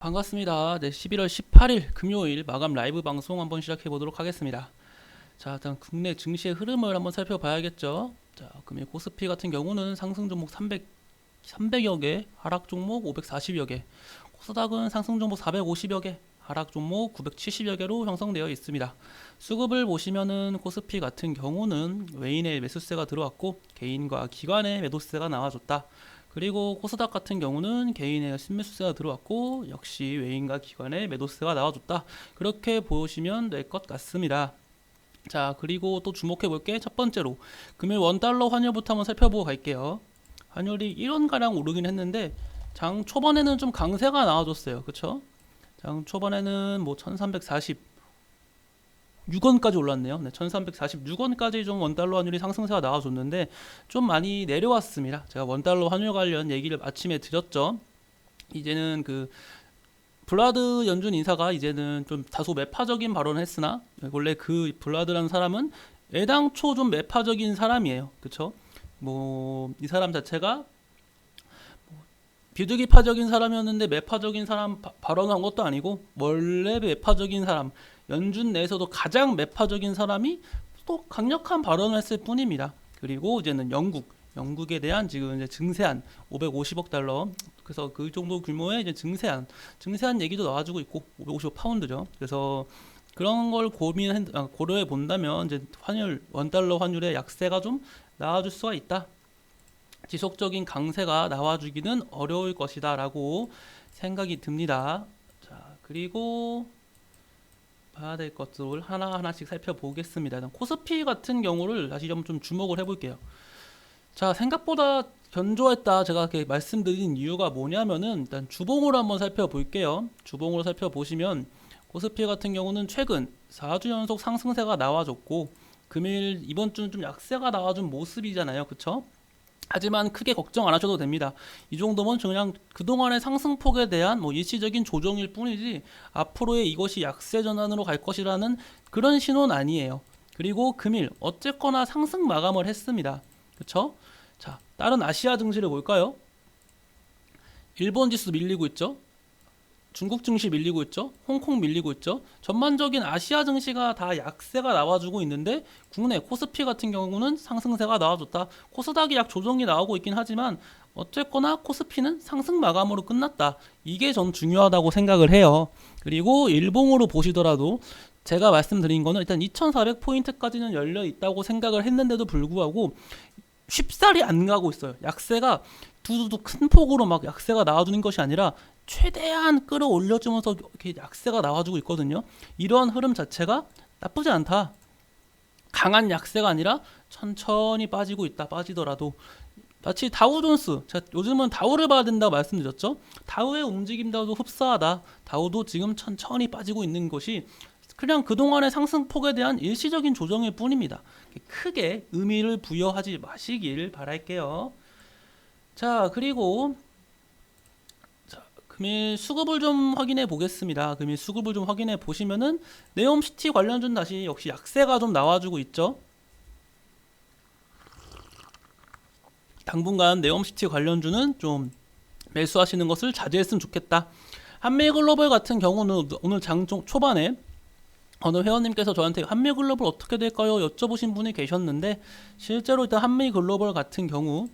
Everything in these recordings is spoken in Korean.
반갑습니다. 네, 11월 18일 금요일 마감 라이브 방송 한번 시작해 보도록 하겠습니다. 자, 일단 국내 증시의 흐름을 한번 살펴봐야겠죠. 자, 금일 코스피 같은 경우는 상승 종목 300여 개, 하락 종목 540여 개, 코스닥은 상승 종목 450여 개, 하락 종목 970여 개로 형성되어 있습니다. 수급을 보시면은 코스피 같은 경우는 외인의 매수세가 들어왔고 개인과 기관의 매도세가 나와줬다. 그리고 코스닥 같은 경우는 개인의 신매수세가 들어왔고 역시 외인과 기관의 매도세가 나와줬다. 그렇게 보시면 될 것 같습니다. 자, 그리고 또 주목해 볼게. 첫 번째로 금일 원달러 환율부터 한번 살펴보고 갈게요. 환율이 1원가량 오르긴 했는데 장 초반에는 좀 강세가 나와줬어요. 그쵸? 장 초반에는 뭐 1346원까지 올랐네요. 네, 1346원까지 좀 원달러 환율이 상승세가 나와줬는데 좀 많이 내려왔습니다. 제가 원달러 환율 관련 얘기를 아침에 드렸죠. 이제는 그 블라드 연준 인사가 이제는 좀 다소 매파적인 발언을 했으나 원래 그 블라드라는 사람은 애당초 좀 매파적인 사람이에요. 그쵸? 뭐 이 사람 자체가 비둘기파적인 사람이었는데 매파적인 사람 발언한 것도 아니고 원래 매파적인 사람, 연준 내에서도 가장 매파적인 사람이 또 강력한 발언을 했을 뿐입니다. 그리고 이제는 영국에 대한 지금 이제 증세안 550억 달러, 그래서 그 정도 규모의 이제 증세안 얘기도 나와주고 있고 550억 파운드죠. 그래서 그런 걸 고려해 본다면 이제 원달러 환율의 약세가 좀 나와줄 수가 있다. 지속적인 강세가 나와주기는 어려울 것이다 라고 생각이 듭니다. 자, 그리고 봐야 될 것들을 하나하나씩 살펴보겠습니다. 일단 코스피 같은 경우를 다시 좀 주목을 해볼게요. 자, 생각보다 견조했다 제가 이렇게 말씀드린 이유가 뭐냐면은 일단 주봉으로 한번 살펴볼게요. 주봉으로 살펴보시면 코스피 같은 경우는 최근 4주 연속 상승세가 나와줬고 금일 이번 주는 좀 약세가 나와준 모습이잖아요. 그쵸? 하지만 크게 걱정 안 하셔도 됩니다. 이 정도면 그냥 그동안의 상승폭에 대한 뭐 일시적인 조정일 뿐이지 앞으로의 이것이 약세 전환으로 갈 것이라는 그런 신호는 아니에요. 그리고 금일 어쨌거나 상승 마감을 했습니다. 그쵸? 자, 다른 아시아 증시를 볼까요? 일본 지수 밀리고 있죠? 중국 증시 밀리고 있죠. 홍콩 밀리고 있죠. 전반적인 아시아 증시가 다 약세가 나와주고 있는데 국내 코스피 같은 경우는 상승세가 나와줬다. 코스닥이 약 조정이 나오고 있긴 하지만 어쨌거나 코스피는 상승 마감으로 끝났다. 이게 전 중요하다고 생각을 해요. 그리고 일봉으로 보시더라도 제가 말씀드린 거는 일단 2400포인트까지는 열려 있다고 생각을 했는데도 불구하고 쉽사리 안 가고 있어요. 약세가 두두두 큰 폭으로 막 약세가 나와주는 것이 아니라 최대한 끌어올려주면서 이렇게 약세가 나와주고 있거든요. 이러한 흐름 자체가 나쁘지 않다. 강한 약세가 아니라 천천히 빠지고 있다. 빠지더라도 마치 다우존스, 제가 요즘은 다우를 봐야 된다고 말씀드렸죠. 다우의 움직임도 흡사하다. 다우도 지금 천천히 빠지고 있는 것이 그냥 그동안의 상승폭에 대한 일시적인 조정일 뿐입니다. 크게 의미를 부여하지 마시길 바랄게요. 자, 그리고 금일 수급을 좀 확인해 보겠습니다. 금일 수급을 좀 확인해 보시면은 네옴시티 관련주는 다시 역시 약세가 좀 나와주고 있죠. 당분간 네옴시티 관련주는 좀 매수하시는 것을 자제했으면 좋겠다. 한미글로벌 같은 경우는 오늘 장 초반에 어느 회원님께서 저한테 한미글로벌 어떻게 될까요? 여쭤보신 분이 계셨는데 실제로 일단 한미글로벌 같은 경우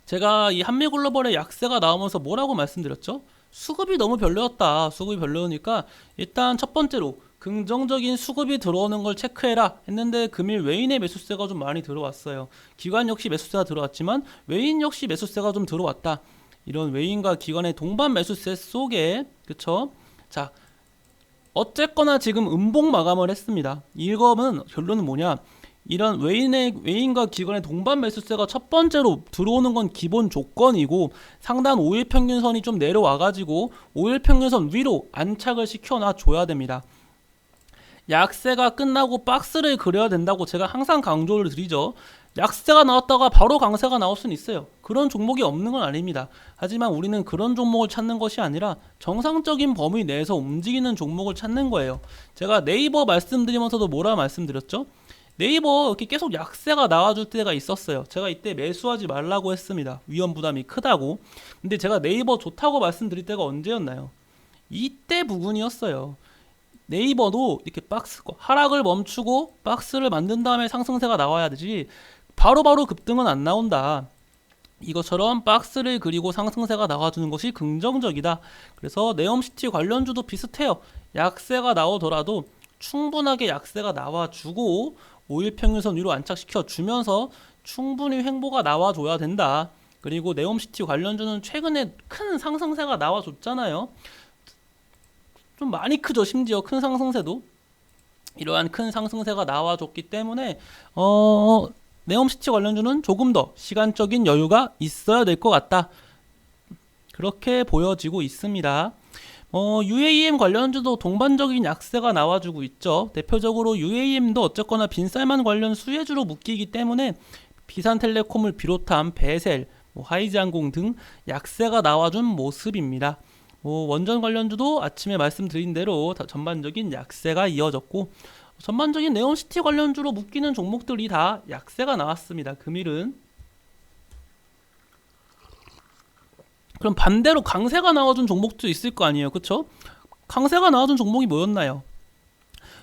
제가 이 한미글로벌의 약세가 나오면서 뭐라고 말씀드렸죠? 수급이 너무 별로였다. 수급이 별로니까 일단 첫 번째로 긍정적인 수급이 들어오는 걸 체크해라 했는데 금일 외인의 매수세가 좀 많이 들어왔어요. 기관 역시 매수세가 들어왔지만 외인 역시 매수세가 좀 들어왔다. 이런 외인과 기관의 동반 매수세 속에 그쵸? 자, 어쨌거나 지금 음봉 마감을 했습니다. 이거는 결론은 뭐냐? 이런 외인과 기관의 동반 매수세가 첫 번째로 들어오는 건 기본 조건이고 상단 5일 평균선이 좀 내려와가지고 5일 평균선 위로 안착을 시켜놔 줘야 됩니다. 약세가 끝나고 박스를 그려야 된다고 제가 항상 강조를 드리죠. 약세가 나왔다가 바로 강세가 나올 수는 있어요. 그런 종목이 없는 건 아닙니다. 하지만 우리는 그런 종목을 찾는 것이 아니라 정상적인 범위 내에서 움직이는 종목을 찾는 거예요. 제가 네이버 말씀드리면서도 뭐라 말씀드렸죠? 네이버 이렇게 계속 약세가 나와줄 때가 있었어요. 제가 이때 매수하지 말라고 했습니다. 위험 부담이 크다고. 근데 제가 네이버 좋다고 말씀드릴 때가 언제였나요? 이때 부분이었어요. 네이버도 이렇게 하락을 멈추고 박스를 만든 다음에 상승세가 나와야 되지 바로바로 급등은 안 나온다. 이것처럼 박스를 그리고 상승세가 나와주는 것이 긍정적이다. 그래서 네옴시티 관련주도 비슷해요. 약세가 나오더라도 충분하게 약세가 나와주고 5일 평균선 위로 안착시켜 주면서 충분히 횡보가 나와줘야 된다. 그리고 네옴시티 관련주는 최근에 큰 상승세가 나와줬잖아요. 좀 많이 크죠. 심지어 큰 상승세도. 이러한 큰 상승세가 나와줬기 때문에 네옴시티 관련주는 조금 더 시간적인 여유가 있어야 될 것 같다. 그렇게 보여지고 있습니다. UAM 관련주도 동반적인 약세가 나와주고 있죠. 대표적으로 UAM도 어쨌거나 빈쌀만 관련 수혜주로 묶이기 때문에 비산텔레콤을 비롯한 베셀, 하이지항공 등 약세가 나와준 모습입니다. 원전 관련주도 아침에 말씀드린 대로 전반적인 약세가 이어졌고 전반적인 네옴시티 관련주로 묶이는 종목들이 다 약세가 나왔습니다. 금일은. 그럼 반대로 강세가 나와준 종목도 있을 거 아니에요. 그쵸? 강세가 나와준 종목이 뭐였나요?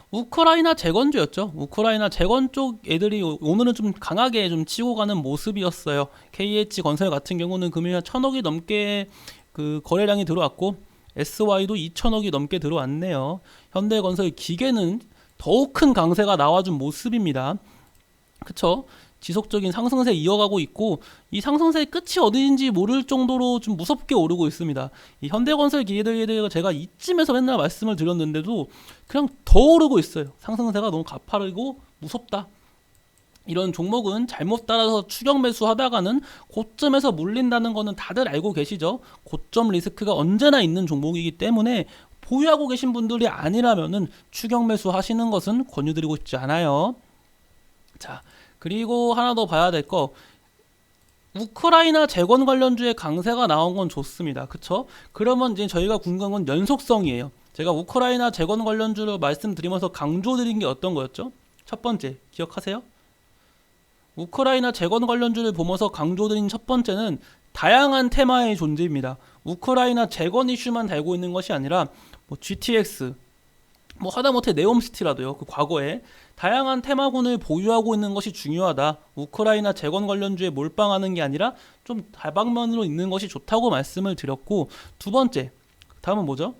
우크라이나 재건주였죠. 우크라이나 재건 쪽 애들이 오늘은 좀 강하게 좀 치고 가는 모습이었어요. KH건설 같은 경우는 금일 1,000억이 넘게 그 거래량이 들어왔고 SY도 2,000억이 넘게 들어왔네요. 현대건설 기계는 더욱 큰 강세가 나와준 모습입니다. 그쵸? 지속적인 상승세 이어가고 있고 이 상승세의 끝이 어디인지 모를 정도로 좀 무섭게 오르고 있습니다. 이 현대건설 기계들에 대해서 제가 이쯤에서 맨날 말씀을 드렸는데도 그냥 더 오르고 있어요. 상승세가 너무 가파르고 무섭다. 이런 종목은 잘못 따라서 추격 매수하다가는 고점에서 물린다는 거는 다들 알고 계시죠? 고점 리스크가 언제나 있는 종목이기 때문에 보유하고 계신 분들이 아니라면은 추격 매수 하시는 것은 권유드리고 싶지 않아요. 자, 그리고 하나 더 봐야 될 거, 우크라이나 재건 관련주의 강세가 나온 건 좋습니다. 그쵸? 그러면 이제 저희가 궁금한 건 연속성이에요. 제가 우크라이나 재건 관련주를 말씀드리면서 강조드린 게 어떤 거였죠? 첫 번째, 기억하세요? 우크라이나 재건 관련주를 보면서 강조드린 첫 번째는 다양한 테마의 존재입니다. 우크라이나 재건 이슈만 달고 있는 것이 아니라 GTX, 하다못해 네옴시티라도요. 그 과거에 다양한 테마군을 보유하고 있는 것이 중요하다. 우크라이나 재건 관련주에 몰빵하는 게 아니라 좀 다방면으로 있는 것이 좋다고 말씀을 드렸고, 두 번째, 다음은 뭐죠?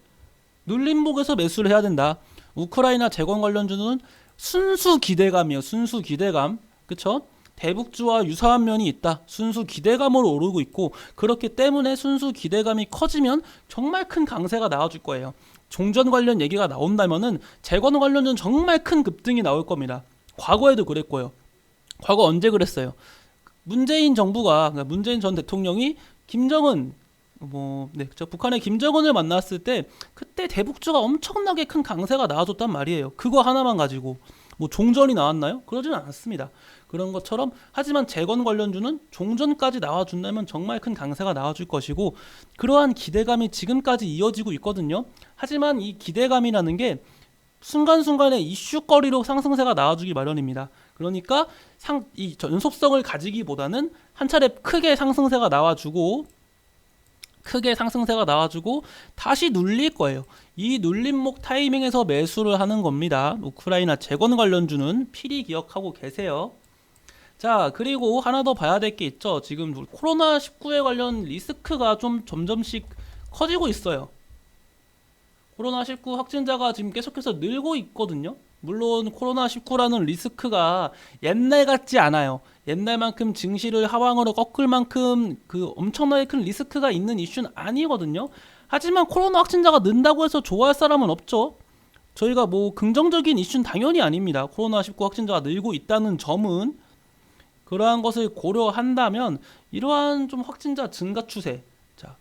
눌림목에서 매수를 해야 된다. 우크라이나 재건 관련주는 순수 기대감이에요. 순수 기대감. 그쵸? 대북주와 유사한 면이 있다. 순수 기대감으로 오르고 있고, 그렇기 때문에 순수 기대감이 커지면 정말 큰 강세가 나와줄 거예요. 종전 관련 얘기가 나온다면은 재건 관련은 정말 큰 급등이 나올 겁니다. 과거에도 그랬고요. 과거 언제 그랬어요? 문재인 정부가, 그러니까 문재인 전 대통령이 김정은, 북한의 김정은을 만났을 때 그때 대북주가 엄청나게 큰 강세가 나와줬단 말이에요. 그거 하나만 가지고 종전이 나왔나요? 그러지는 않았습니다. 그런 것처럼 하지만 재건 관련주는 종전까지 나와준다면 정말 큰 강세가 나와줄 것이고 그러한 기대감이 지금까지 이어지고 있거든요. 하지만 이 기대감이라는 게 순간순간에 이슈거리로 상승세가 나와주기 마련입니다. 그러니까 이 연속성을 가지기보다는 한 차례 크게 상승세가 나와주고 다시 눌릴 거예요. 이 눌림목 타이밍에서 매수를 하는 겁니다. 우크라이나 재건 관련주는 필히 기억하고 계세요. 자, 그리고 하나 더 봐야 될 게 있죠. 지금 코로나19에 관련 리스크가 좀 점점씩 커지고 있어요. 코로나19 확진자가 지금 계속해서 늘고 있거든요. 물론 코로나19라는 리스크가 옛날 같지 않아요. 옛날만큼 증시를 하방으로 꺾을 만큼 그 엄청나게 큰 리스크가 있는 이슈는 아니거든요. 하지만 코로나 확진자가 는다고 해서 좋아할 사람은 없죠. 저희가 긍정적인 이슈는 당연히 아닙니다. 코로나19 확진자가 늘고 있다는 점은 그러한 것을 고려한다면 이러한 좀 확진자 증가 추세, 자,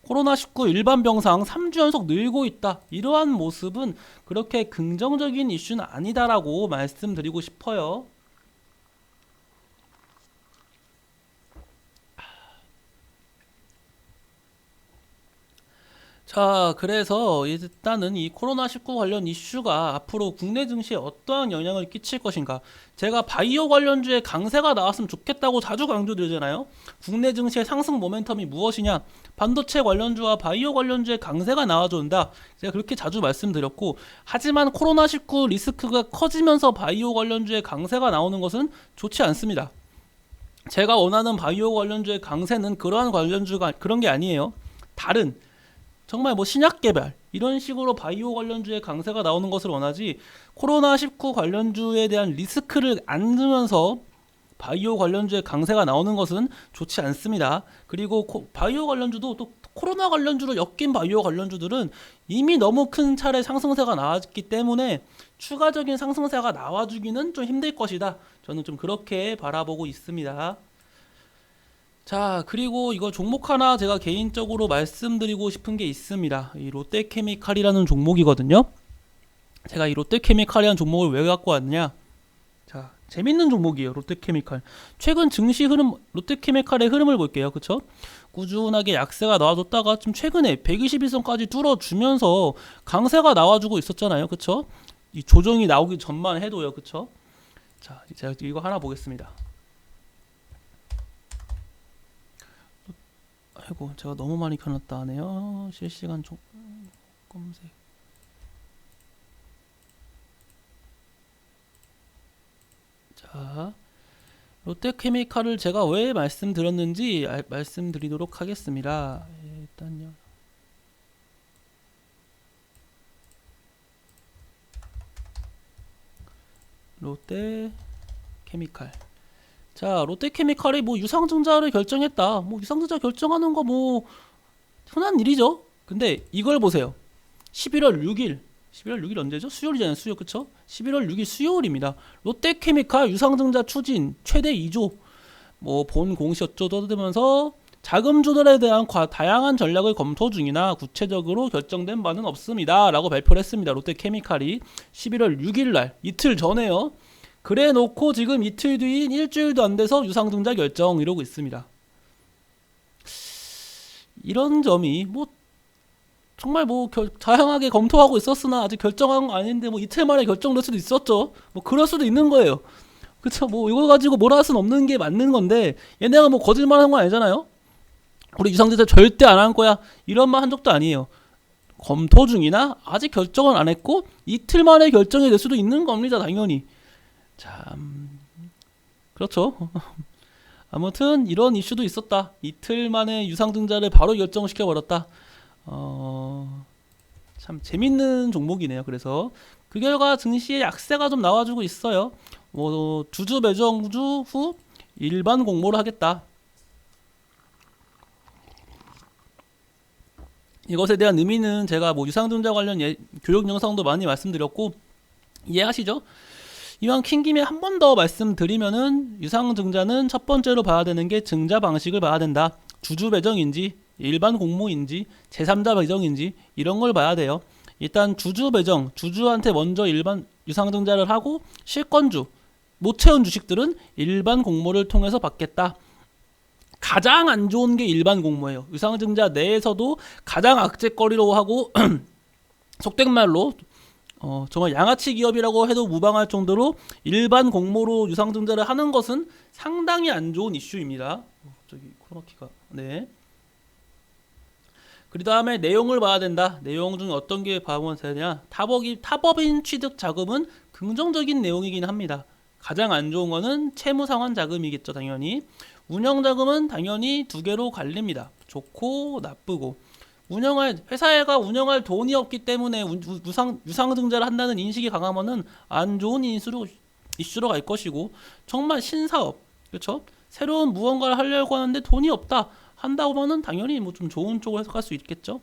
코로나19 일반 병상 3주 연속 늘고 있다. 이러한 모습은 그렇게 긍정적인 이슈는 아니다라고 말씀드리고 싶어요. 자, 그래서 일단은 이 코로나19 관련 이슈가 앞으로 국내 증시에 어떠한 영향을 끼칠 것인가. 제가 바이오 관련주의 강세가 나왔으면 좋겠다고 자주 강조드리잖아요. 국내 증시의 상승 모멘텀이 무엇이냐? 반도체 관련주와 바이오 관련주의 강세가 나와준다. 제가 그렇게 자주 말씀드렸고, 하지만 코로나19 리스크가 커지면서 바이오 관련주의 강세가 나오는 것은 좋지 않습니다. 제가 원하는 바이오 관련주의 강세는 그러한 관련주가 그런 게 아니에요. 다른 정말 뭐 신약 개발 이런 식으로 바이오 관련주의 강세가 나오는 것을 원하지, 코로나19 관련주에 대한 리스크를 안으면서 바이오 관련주의 강세가 나오는 것은 좋지 않습니다. 그리고 바이오 관련주도 또 코로나 관련주로 엮인 바이오 관련주들은 이미 너무 큰 차례 상승세가 나왔기 때문에 추가적인 상승세가 나와주기는 좀 힘들 것이다. 저는 좀 그렇게 바라보고 있습니다. 자, 그리고 이거 종목 하나 제가 개인적으로 말씀드리고 싶은 게 있습니다. 이 롯데케미칼이라는 종목이거든요. 제가 이 롯데케미칼이라는 종목을 왜 갖고 왔냐? 자, 재밌는 종목이에요. 롯데케미칼. 최근 증시 흐름, 롯데케미칼의 흐름을 볼게요. 그쵸? 꾸준하게 약세가 나와줬다가 좀 최근에 121선까지 뚫어주면서 강세가 나와주고 있었잖아요. 그쵸? 이 조정이 나오기 전만 해도요. 그쵸? 자, 제가 이거 하나 보겠습니다. 아이고, 제가 너무 많이 켜놨다 하네요. 실시간 검색. 자, 롯데케미칼을 제가 왜 말씀드렸는지 말씀드리도록 하겠습니다. 일단요. 롯데케미칼. 자, 롯데케미칼이 뭐 유상증자를 결정했다. 뭐 유상증자 결정하는 거 뭐 흔한 일이죠. 근데 이걸 보세요. 11월 6일 언제죠? 수요일이잖아요. 수요일. 그쵸? 11월 6일 수요일입니다. 롯데케미칼 유상증자 추진 최대 2조 뭐 본 공시 어쩌고 떠들면서 자금주들에 대한 다양한 전략을 검토 중이나 구체적으로 결정된 바는 없습니다 라고 발표를 했습니다. 롯데케미칼이 11월 6일 날 이틀 전에요. 그래 놓고 지금 이틀 뒤인 일주일도 안 돼서 유상증자 결정 이러고 있습니다. 이런 점이 뭐 정말 뭐 다양하게 검토하고 있었으나 아직 결정한 거 아닌데 뭐 이틀 만에 결정될 수도 있었죠. 뭐 그럴 수도 있는 거예요. 그쵸? 뭐 이거 가지고 뭐라 할 수는 없는 게 맞는 건데, 얘네가 뭐 거짓말한 건 아니잖아요. 우리 유상증자 절대 안 할 거야 이런 말 한 적도 아니에요. 검토 중이나 아직 결정은 안 했고 이틀 만에 결정이 될 수도 있는 겁니다. 당연히. 참 그렇죠. 아무튼 이런 이슈도 있었다. 이틀 만에 유상증자를 바로 결정시켜 버렸다. 참 재밌는 종목이네요. 그래서 그 결과 증시에 약세가 좀 나와주고 있어요. 뭐 주주 매정주 후 일반 공모를 하겠다. 이것에 대한 의미는 제가 뭐 유상증자 관련 교육 영상도 많이 말씀드렸고 이해하시죠? 이왕 킨 김에 한 번 더 말씀드리면은, 유상증자는 첫 번째로 봐야 되는 게 증자 방식을 봐야 된다. 주주 배정인지 일반 공모인지 제3자 배정인지 이런 걸 봐야 돼요. 일단 주주 배정, 주주한테 먼저 일반 유상증자를 하고 실권주, 못 채운 주식들은 일반 공모를 통해서 받겠다. 가장 안 좋은 게 일반 공모예요. 유상증자 내에서도 가장 악재거리로 하고 속된 말로 정말 양아치 기업이라고 해도 무방할 정도로 일반 공모로 유상증자를 하는 것은 상당히 안 좋은 이슈입니다. 갑자기 코너키가 네. 그 다음에 내용을 봐야 된다. 내용 중 어떤 게 봐보면 되냐? 타법인 취득 자금은 긍정적인 내용이긴 합니다. 가장 안 좋은 거는 채무상환 자금이겠죠, 당연히. 운영 자금은 당연히 두 개로 갈립니다. 좋고 나쁘고. 회사가 운영할 돈이 없기 때문에 유상증자를 한다는 인식이 강하면은 안 좋은 이슈로 갈 것이고, 정말 신사업, 그렇죠? 새로운 무언가를 하려고 하는데 돈이 없다 한다고 하면은 당연히 뭐 좀 좋은 쪽으로 해석할 수 있겠죠.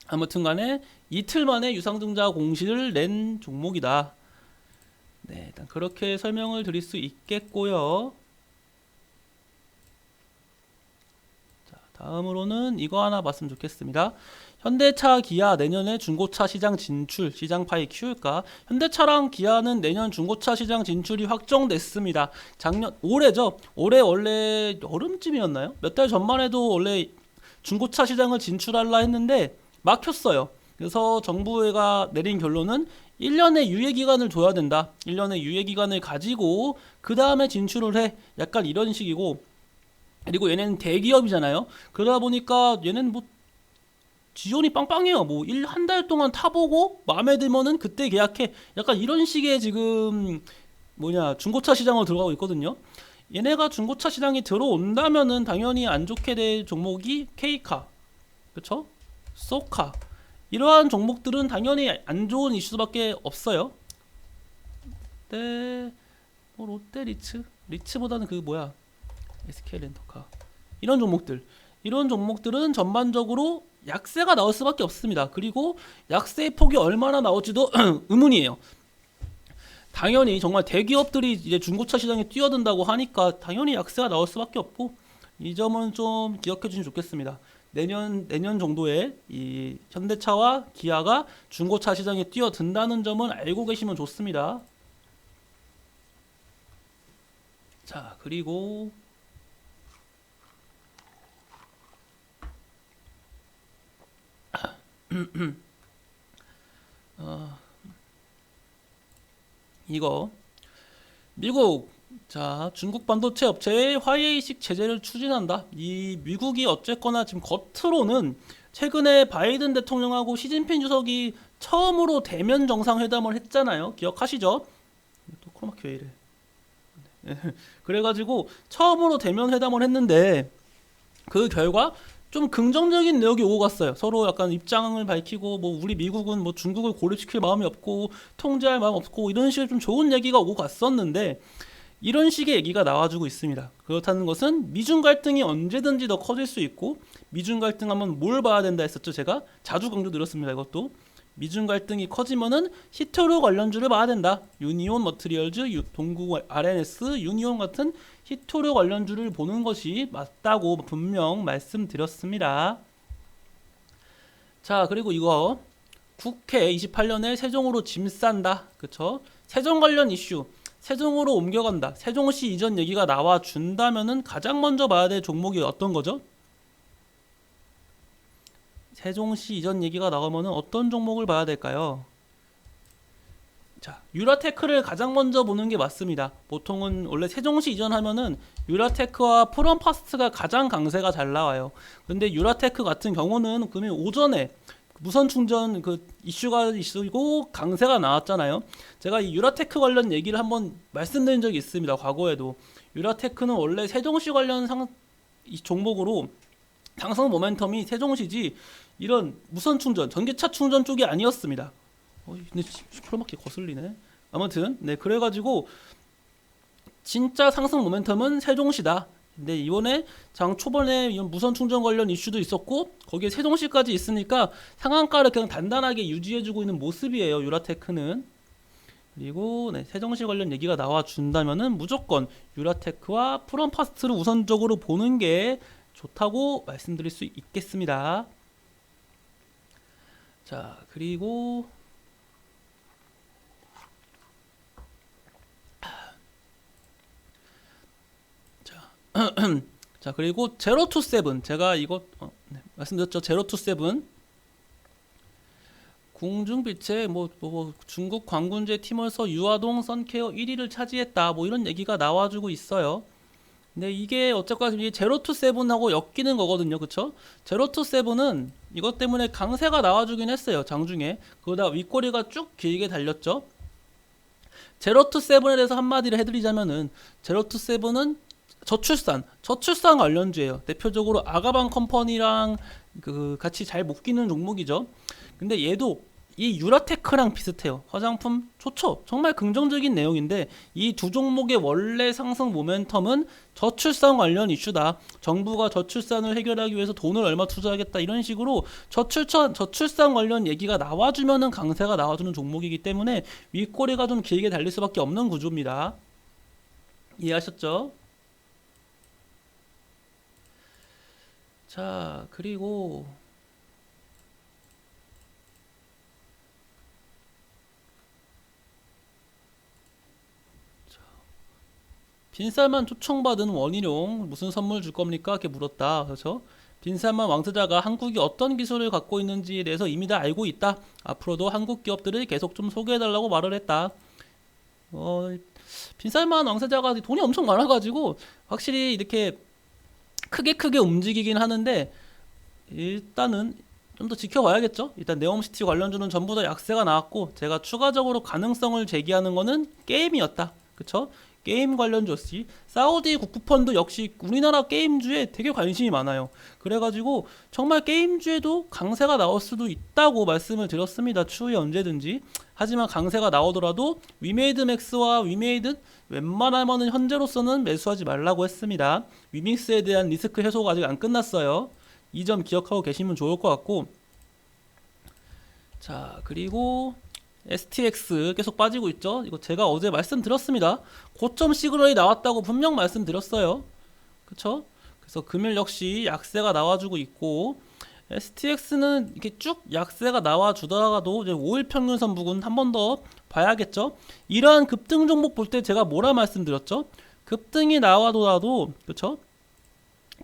아무튼간에 이틀 만에 유상증자 공시를 낸 종목이다. 네, 일단 그렇게 설명을 드릴 수 있겠고요. 다음으로는 이거 하나 봤으면 좋겠습니다. 현대차, 기아 내년에 중고차 시장 진출, 시장 파이 키울까? 현대차랑 기아는 내년 중고차 시장 진출이 확정됐습니다. 올해죠. 올해 원래 여름쯤이었나요? 몇 달 전만 해도 원래 중고차 시장을 진출하려 했는데 막혔어요. 그래서 정부가 내린 결론은 1년의 유예기간을 둬야 된다. 1년의 유예기간을 가지고 그 다음에 진출을 해. 약간 이런 식이고, 그리고 얘네는 대기업이잖아요. 그러다 보니까 얘는 뭐 지원이 빵빵해요. 뭐 한 달 동안 타보고 마음에 들면은 그때 계약해. 약간 이런 식의 지금 중고차 시장으로 들어가고 있거든요. 얘네가 중고차 시장에 들어온다면은 당연히 안 좋게 될 종목이 K카, 그쵸? 소카, 이러한 종목들은 당연히 안 좋은 이슈밖에 없어요. 롯데, 롯데 리츠보다는 SK 렌터카, 이런 종목들은 전반적으로 약세가 나올 수밖에 없습니다. 그리고 약세의 폭이 얼마나 나올지도 의문이에요. 당연히 정말 대기업들이 이제 중고차 시장에 뛰어든다고 하니까 당연히 약세가 나올 수밖에 없고, 이 점은 좀 기억해 주시면 좋겠습니다. 내년 정도에 이 현대차와 기아가 중고차 시장에 뛰어든다는 점은 알고 계시면 좋습니다. 자, 그리고 이거 미국, 자, 중국 반도체 업체에 화웨이식 제재를 추진한다. 이 미국이 어쨌거나 지금 겉으로는 최근에 바이든 대통령하고 시진핑 주석이 처음으로 대면 정상회담을 했잖아요. 기억하시죠? 또 크로마키 왜 이래? 그래가지고 처음으로 대면 회담을 했는데 그 결과 좀 긍정적인 내용이 오고 갔어요. 서로 약간 입장을 밝히고, 뭐 우리 미국은 뭐 중국을 고립시킬 마음이 없고 통제할 마음 없고 이런 식의 좀 좋은 얘기가 오고 갔었는데, 이런 식의 얘기가 나와주고 있습니다. 그렇다는 것은 미중 갈등이 언제든지 더 커질 수 있고, 미중 갈등 하면 뭘 봐야 된다 했었죠. 제가 자주 강조드렸습니다. 이것도 미중 갈등이 커지면은 히토류 관련주를 봐야 된다. 유니온 머트리얼즈, 동국 RNS, 유니온 같은 히토류 관련주를 보는 것이 맞다고 분명 말씀드렸습니다. 자, 그리고 이거 국회 28년에 세종으로 짐 싼다. 그쵸? 세종 관련 이슈, 세종으로 옮겨간다, 세종시 이전 얘기가 나와준다면은 가장 먼저 봐야 될 종목이 어떤 거죠? 세종시 이전 얘기가 나오면은 어떤 종목을 봐야 될까요? 자, 유라테크를 가장 먼저 보는 게 맞습니다. 보통은 원래 세종시 이전하면은 유라테크와 프롬파스트가 가장 강세가 잘 나와요. 근데 유라테크 같은 경우는 그러면 오전에 무선 충전 그 이슈가 있고 강세가 나왔잖아요. 제가 이 유라테크 관련 얘기를 한번 말씀드린 적이 있습니다. 과거에도 유라테크는 원래 세종시 관련 이 종목으로 상승 모멘텀이 세종시지 이런 무선 충전, 전기차 충전 쪽이 아니었습니다. 근데 시끄럽게 거슬리네. 아무튼 네, 그래가지고 진짜 상승 모멘텀은 세종시다. 근데 이번에 장 초반에 이런 무선 충전 관련 이슈도 있었고 거기에 세종시까지 있으니까 상한가를 그냥 단단하게 유지해주고 있는 모습이에요. 유라테크는. 그리고 네, 세종시 관련 얘기가 나와준다면은 무조건 유라테크와 프롬파스트를 우선적으로 보는 게 좋다고 말씀드릴 수 있겠습니다. 자, 그리고 자, 그리고 제로 투 세븐, 제가 이거 네, 말씀드렸죠. 제로 투 세븐 궁중빛에 중국 광군제 팀에서 유아동 선케어 1위를 차지했다, 뭐 이런 얘기가 나와주고 있어요. 근데 이게 어쨌거나 이게 제로 투 세븐하고 엮이는 거거든요. 그쵸? 제로 투 세븐은 이것 때문에 강세가 나와주긴 했어요. 장중에. 그러다 윗꼬리가 쭉 길게 달렸죠. 제로 투 세븐에 대해서 한마디를 해드리자면은, 제로 투 세븐은 저출산 관련주예요. 대표적으로 아가방 컴퍼니랑 그 같이 잘 묶이는 종목이죠. 근데 얘도 이 유라테크랑 비슷해요. 화장품 좋죠. 정말 긍정적인 내용인데 이 두 종목의 원래 상승 모멘텀은 저출산 관련 이슈다. 정부가 저출산을 해결하기 위해서 돈을 얼마 투자하겠다, 이런 식으로 저출산 관련 얘기가 나와주면은 강세가 나와주는 종목이기 때문에 윗꼬리가 좀 길게 달릴 수밖에 없는 구조입니다. 이해하셨죠? 자, 그리고 빈쌀만 초청받은 원희룡 무슨 선물 줄 겁니까? 이렇게 물었다. 그렇죠? 빈살만 왕세자가 한국이 어떤 기술을 갖고 있는지에 대해서 이미 다 알고 있다. 앞으로도 한국 기업들을 계속 좀 소개해달라고 말을 했다. 빈살만 왕세자가 돈이 엄청 많아가지고 확실히 이렇게 크게 움직이긴 하는데 일단은 좀 더 지켜봐야겠죠. 일단 네옴시티 관련주는 전부 다 약세가 나왔고 제가 추가적으로 가능성을 제기하는 거는 게임이었다. 그쵸? 게임 관련주였지. 사우디 국부펀드 역시 우리나라 게임주에 되게 관심이 많아요. 그래가지고 정말 게임주에도 강세가 나올 수도 있다고 말씀을 드렸습니다. 추후에 언제든지. 하지만 강세가 나오더라도 위메이드 맥스와 위메이드 웬만하면 현재로서는 매수하지 말라고 했습니다. 위믹스에 대한 리스크 해소가 아직 안 끝났어요. 이 점 기억하고 계시면 좋을 것 같고, 자 그리고 STX 계속 빠지고 있죠. 이거 제가 어제 말씀드렸습니다. 고점 시그널이 나왔다고 분명 말씀드렸어요. 그쵸? 그래서 금일 역시 약세가 나와주고 있고, STX는 이렇게 쭉 약세가 나와주다가도 이제 5일 평균선 부근 한 번 더 봐야겠죠. 이러한 급등 종목 볼 때 제가 뭐라 말씀드렸죠? 급등이 나와도라도, 그쵸?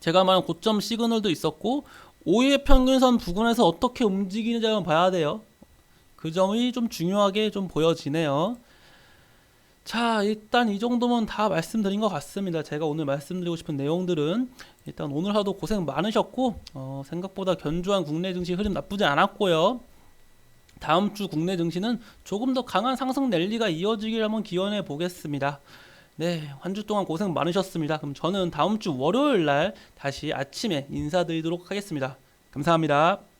제가 말한 고점 시그널도 있었고 5일 평균선 부근에서 어떻게 움직이는지 한번 봐야 돼요. 그 점이 좀 중요하게 좀 보여지네요. 자, 일단 이 정도면 다 말씀드린 것 같습니다. 제가 오늘 말씀드리고 싶은 내용들은 일단 오늘 하도 고생 많으셨고 생각보다 견조한 국내 증시 흐름 나쁘지 않았고요. 다음 주 국내 증시는 조금 더 강한 상승 랠리가 이어지길 한번 기원해 보겠습니다. 네, 한 주 동안 고생 많으셨습니다. 그럼 저는 다음 주 월요일 날 다시 아침에 인사드리도록 하겠습니다. 감사합니다.